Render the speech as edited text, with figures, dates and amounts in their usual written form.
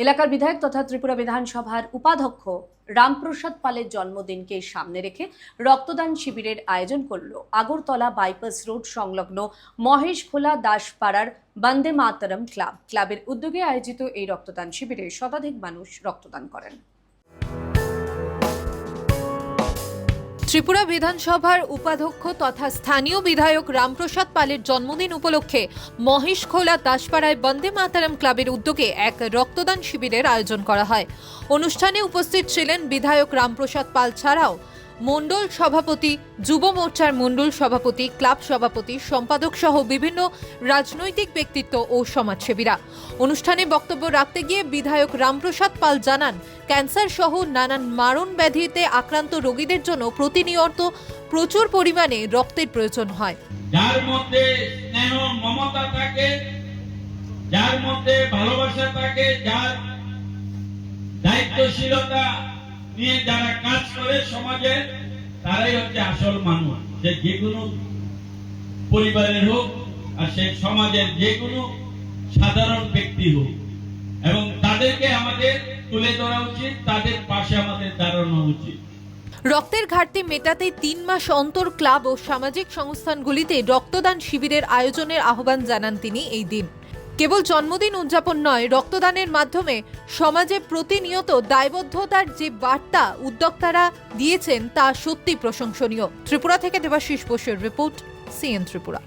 এলাকার বিধায়ক তথা ত্রিপুরা বিধানসভার উপাধ্যক্ষ রামপ্রসাদ পালের জন্মদিনকে সামনে রেখে রক্তদান শিবিরের আয়োজন করল আগরতলা বাইপাস রোড সংলগ্ন মহেশখোলা দাসপাড়ার বন্দে মাতরম ক্লাবের উদ্যোগে আয়োজিত এই রক্তদান শিবিরে শতাধিক মানুষ রক্তদান করেন। ত্রিপুরা বিধানসভার উপাধ্যক্ষ তথা স্থানীয় বিধায়ক রামপ্রসাদ পালের জন্মদিন উপলক্ষে মহেশখোলা দাসপাড়ায় বন্দে মাতরম ক্লাবের উদ্যোগে এক রক্তদান শিবিরের আয়োজন করা হয়। অনুষ্ঠানে উপস্থিত ছিলেন বিধায়ক রামপ্রসাদ পাল ছাড়াও মণ্ডল সভাপতি, যুব মোর্চার মণ্ডল সভাপতি, ক্লাব সভাপতি, সম্পাদক সহ বিভিন্ন রাজনৈতিক ব্যক্তিত্ব ও সমাজসেবীরা। অনুষ্ঠানে বক্তব্য রাখতে গিয়ে বিধায়ক রামপ্রসাদ পাল জানান, ক্যান্সার সহ নানান মারণ ব্যাধিতে আক্রান্ত রোগীদের জন্য প্রতিনিয়ত প্রচুর পরিমাণে রক্তের প্রয়োজন হয়। যার মধ্যে স্নেহ মমতা থাকে, যার মধ্যে ভালোবাসা থাকে, যার দায়িত্বশীলতা নিয়ে যারা কাজ করে সমাজে, তারাই হচ্ছে আসল মানুষ। সে যে কোনো পরিবারের হোক আর সে সমাজের যে কোনো সাধারণ ব্যক্তি হোক, এবং তাদেরকে আমাদের তুলে ধরা উচিত, তাদের পাশে আমাদের দাঁড়ানো উচিত। রক্তের ঘাটতি মেটাতে 3 মাস অন্তর ক্লাব ও সামাজিক সংস্থানগুলিতে রক্তদান শিবিরের আয়োজনের আহ্বান জানান তিনি। এই দিন কেবল জন্মদিন উদযাপন নয়, রক্তদানের মাধ্যমে সমাজে প্রতিনিয়ত দায়বদ্ধতার যে বার্তা উদ্যোক্তারা দিয়েছেন তা সত্যি প্রশংসনীয়। ত্রিপুরা থেকে দেবাশিস বসুর রিপোর্ট, সিএন ত্রিপুরা।